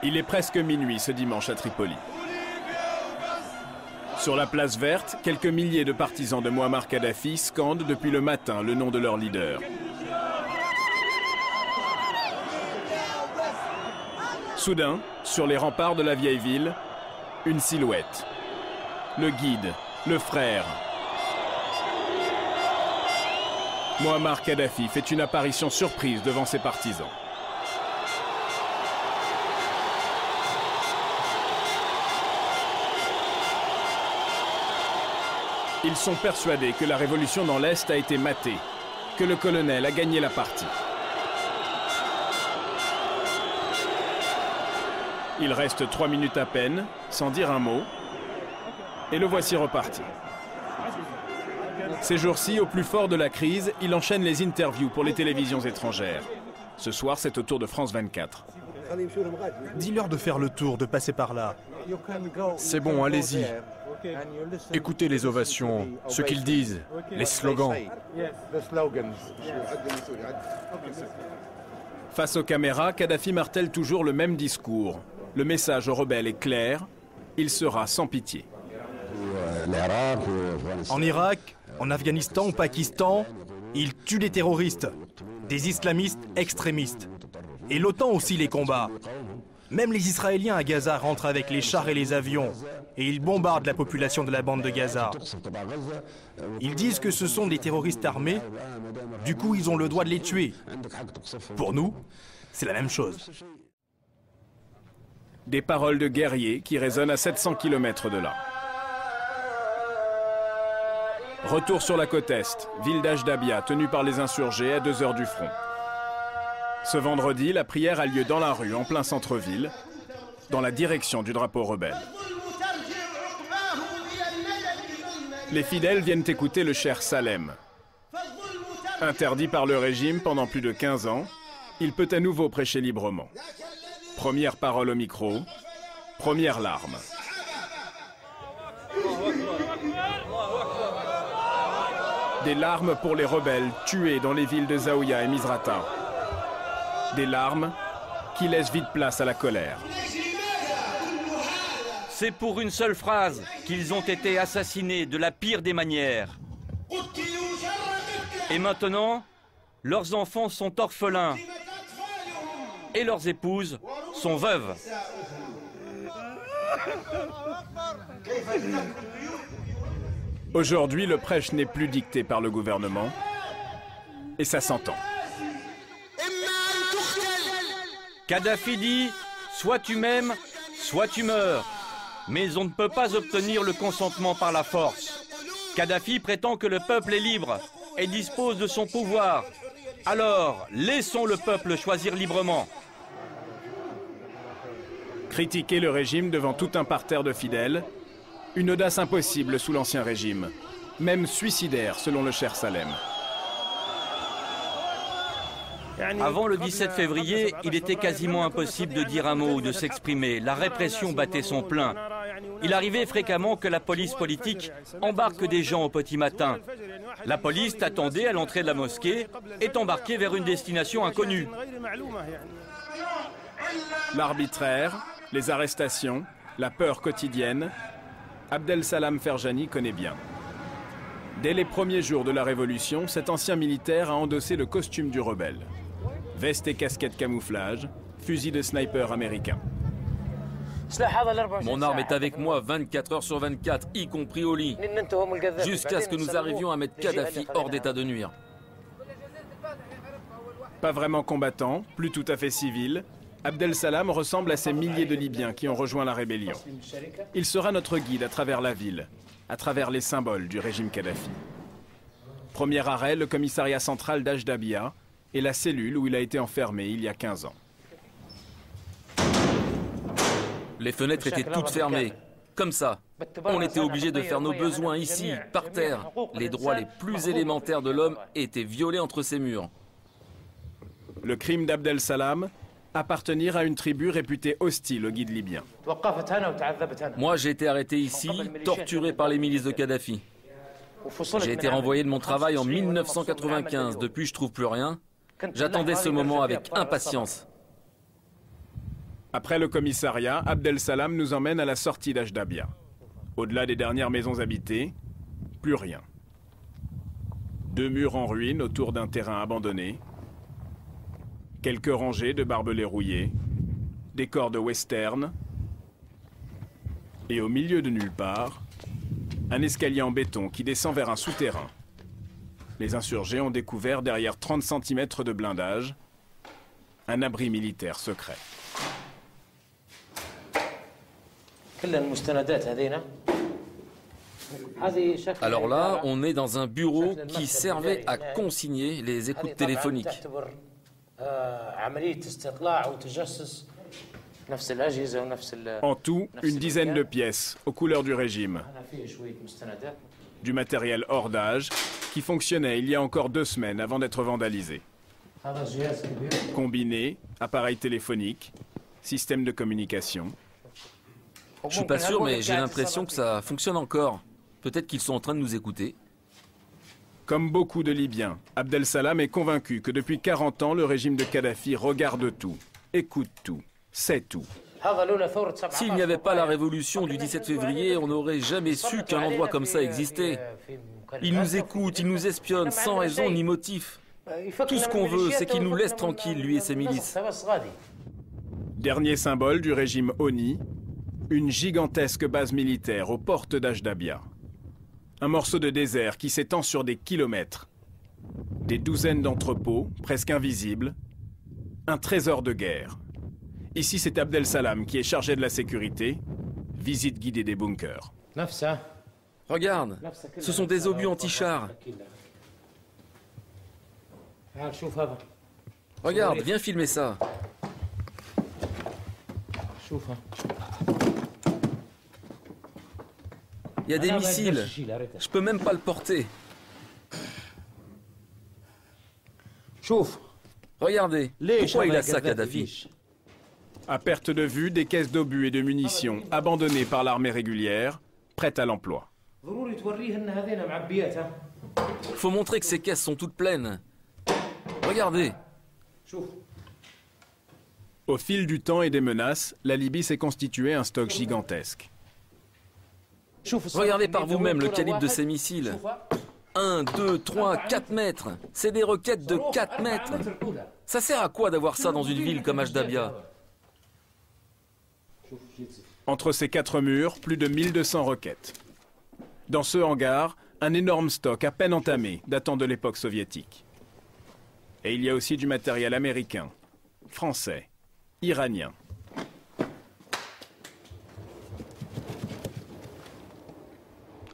Il est presque minuit ce dimanche à Tripoli. Sur la place verte, quelques milliers de partisans de Mouammar Kadhafi scandent depuis le matin le nom de leur leader. Soudain, sur les remparts de la vieille ville, une silhouette. Le guide, le frère. Mouammar Kadhafi fait une apparition surprise devant ses partisans. Ils sont persuadés que la révolution dans l'Est a été matée, que le colonel a gagné la partie. Il reste 3 minutes à peine, sans dire un mot, et le voici reparti. Ces jours-ci, au plus fort de la crise, il enchaîne les interviews pour les télévisions étrangères. Ce soir, c'est au tour de France 24. Dis-leur de faire le tour, de passer par là. C'est bon, allez-y. Écoutez les ovations, ce qu'ils disent, les slogans. Face aux caméras, Kadhafi martèle toujours le même discours. Le message aux rebelles est clair, il sera sans pitié. En Irak, en Afghanistan, au Pakistan, ils tuent des terroristes, des islamistes extrémistes. Et l'OTAN aussi les combat. Même les Israéliens à Gaza rentrent avec les chars et les avions et ils bombardent la population de la bande de Gaza. Ils disent que ce sont des terroristes armés, du coup ils ont le droit de les tuer. Pour nous, c'est la même chose. Des paroles de guerriers qui résonnent à 700 km de là. Retour sur la côte Est, ville d'Ajdabia, tenue par les insurgés à 2 heures du front. Ce vendredi, la prière a lieu dans la rue, en plein centre-ville, dans la direction du drapeau rebelle. Les fidèles viennent écouter le cheikh Salem. Interdit par le régime pendant plus de 15 ans, il peut à nouveau prêcher librement. Première parole au micro, première larme. Des larmes pour les rebelles tués dans les villes de Zaouïa et Misrata. Des larmes qui laissent vite place à la colère. C'est pour une seule phrase qu'ils ont été assassinés de la pire des manières. Et maintenant, leurs enfants sont orphelins et leurs épouses sont veuves. Aujourd'hui, le prêche n'est plus dicté par le gouvernement et ça s'entend. Kadhafi dit « Soit tu m'aimes, soit tu meurs ». Mais on ne peut pas obtenir le consentement par la force. Kadhafi prétend que le peuple est libre et dispose de son pouvoir. Alors, laissons le peuple choisir librement. Critiquer le régime devant tout un parterre de fidèles, une audace impossible sous l'ancien régime, même suicidaire selon le cheikh Salem. Avant le 17 février, il était quasiment impossible de dire un mot ou de s'exprimer. La répression battait son plein. Il arrivait fréquemment que la police politique embarque des gens au petit matin. La police attendait à l'entrée de la mosquée, est embarquée vers une destination inconnue. L'arbitraire, les arrestations, la peur quotidienne, Abdel Salam Ferjani connaît bien. Dès les premiers jours de la Révolution, cet ancien militaire a endossé le costume du rebelle. Veste et casquette camouflage, fusil de sniper américain. Mon arme est avec moi 24 heures sur 24, y compris au lit, jusqu'à ce que nous arrivions à mettre Kadhafi hors d'état de nuire. Pas vraiment combattant, plus tout à fait civil, Abdel Salam ressemble à ces milliers de Libyens qui ont rejoint la rébellion. Il sera notre guide à travers la ville, à travers les symboles du régime Kadhafi. Premier arrêt, le commissariat central d'Ajdabia et la cellule où il a été enfermé il y a 15 ans. Les fenêtres étaient toutes fermées, comme ça. On était obligé de faire nos besoins ici, par terre. Les droits les plus élémentaires de l'homme étaient violés entre ces murs. Le crime d'Abdel Salam, appartenir à une tribu réputée hostile au guide libyen. Moi, j'ai été arrêté ici, torturé par les milices de Kadhafi. J'ai été renvoyé de mon travail en 1995. Depuis, je trouve plus rien. J'attendais ce moment avec impatience. Après le commissariat, Abdel Salam nous emmène à la sortie d'Ajdabia. Au-delà des dernières maisons habitées, plus rien. 2 murs en ruine autour d'un terrain abandonné, quelques rangées de barbelés rouillés, des corps de western, et au milieu de nulle part, un escalier en béton qui descend vers un souterrain. Les insurgés ont découvert derrière 30 cm de blindage un abri militaire secret. Alors là, on est dans un bureau qui servait à consigner les écoutes téléphoniques. En tout, une dizaine de pièces, aux couleurs du régime. Du matériel hors d'âge, qui fonctionnait il y a encore 2 semaines avant d'être vandalisé. Combiné, appareil téléphonique, système de communication. Je suis pas sûr, mais j'ai l'impression que ça fonctionne encore. Peut-être qu'ils sont en train de nous écouter. Comme beaucoup de Libyens, Abdel Salam est convaincu que depuis 40 ans, le régime de Kadhafi regarde tout, écoute tout, sait tout. S'il n'y avait pas la révolution du 17 février, on n'aurait jamais su qu'un endroit comme ça existait. Ils nous écoutent, ils nous espionnent sans raison ni motif. Tout ce qu'on veut, c'est qu'il nous laisse tranquilles, lui et ses milices. Dernier symbole du régime Oni, une gigantesque base militaire aux portes d'Ajdabia. Un morceau de désert qui s'étend sur des kilomètres. Des douzaines d'entrepôts, presque invisibles. Un trésor de guerre. Ici, c'est Abdel Salam qui est chargé de la sécurité. Visite guidée des bunkers. Regarde, ce sont des obus anti-chars. Regarde, viens filmer ça. Il y a des missiles. Je peux même pas le porter. Regardez, pourquoi il a ça, Kadhafi? À perte de vue, des caisses d'obus et de munitions abandonnées par l'armée régulière, prêtes à l'emploi. Faut montrer que ces caisses sont toutes pleines. Regardez. Au fil du temps et des menaces, la Libye s'est constituée un stock gigantesque. Regardez par vous-même le calibre de ces missiles. 1, 2, 3, 4 mètres. C'est des roquettes de 4 mètres. Ça sert à quoi d'avoir ça dans une ville comme Ajdabia? Entre ces 4 murs, plus de 1200 roquettes. Dans ce hangar, un énorme stock à peine entamé, datant de l'époque soviétique. Et il y a aussi du matériel américain, français, iranien.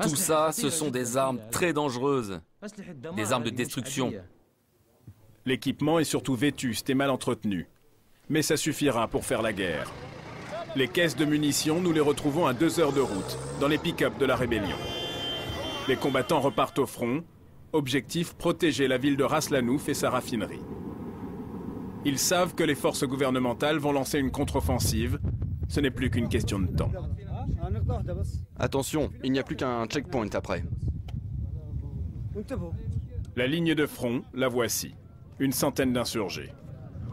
Tout ça, ce sont des armes très dangereuses. Des armes de destruction. L'équipement est surtout vétuste et mal entretenu. Mais ça suffira pour faire la guerre. Les caisses de munitions, nous les retrouvons à 2 heures de route, dans les pick-up de la rébellion. Les combattants repartent au front. Objectif, protéger la ville de Ras Lanouf et sa raffinerie. Ils savent que les forces gouvernementales vont lancer une contre-offensive. Ce n'est plus qu'une question de temps. Attention, il n'y a plus qu'un checkpoint après. La ligne de front, la voici. Une centaine d'insurgés.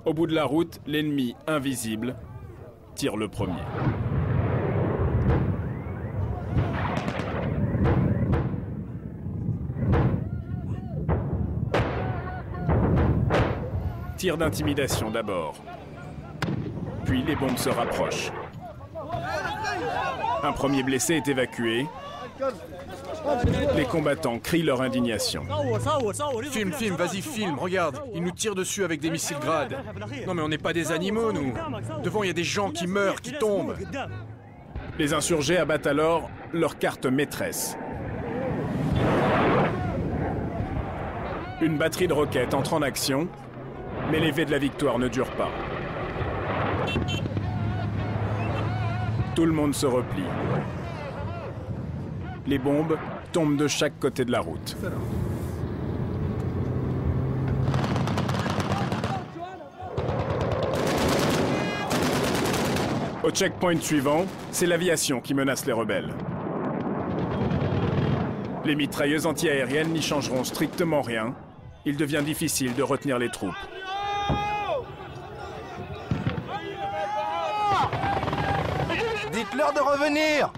Au bout de la route, l'ennemi invisible tire le premier. Tir d'intimidation d'abord. Puis les bombes se rapprochent. Un premier blessé est évacué. Les combattants crient leur indignation. Filme, vas-y, filme, regarde, ils nous tirent dessus avec des missiles Grad. Non mais on n'est pas des animaux, nous. Devant, il y a des gens qui meurent, qui tombent. Les insurgés abattent alors leur carte maîtresse. Une batterie de roquettes entre en action, mais l'effet de la victoire ne dure pas. Tout le monde se replie. Les bombes tombent de chaque côté de la route. Au checkpoint suivant, c'est l'aviation qui menace les rebelles. Les mitrailleuses antiaériennes n'y changeront strictement rien. Il devient difficile de retenir les troupes. Dites-leur de revenir!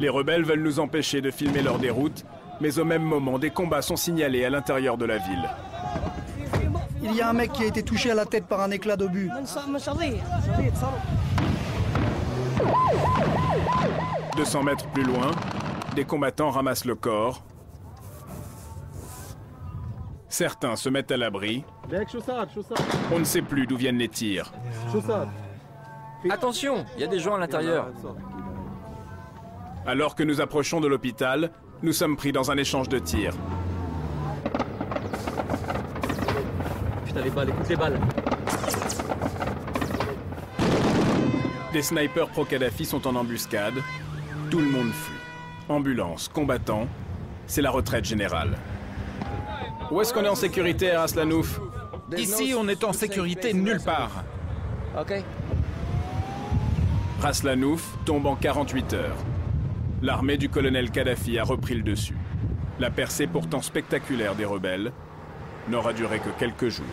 Les rebelles veulent nous empêcher de filmer leur déroute, mais au même moment, des combats sont signalés à l'intérieur de la ville. Il y a un mec qui a été touché à la tête par un éclat d'obus. 200 mètres plus loin, des combattants ramassent le corps. Certains se mettent à l'abri. On ne sait plus d'où viennent les tirs. Attention, il y a des gens à l'intérieur. Alors que nous approchons de l'hôpital, nous sommes pris dans un échange de tirs. Putain, les balles, écoute les balles. Des snipers pro-Kadhafi sont en embuscade. Tout le monde fuit. Ambulance, combattants, c'est la retraite générale. Où est-ce qu'on est en sécurité à Raslanouf? Ici, on est en sécurité nulle part. Raslanouf tombe en 48 heures. L'armée du colonel Kadhafi a repris le dessus. La percée pourtant spectaculaire des rebelles n'aura duré que quelques jours.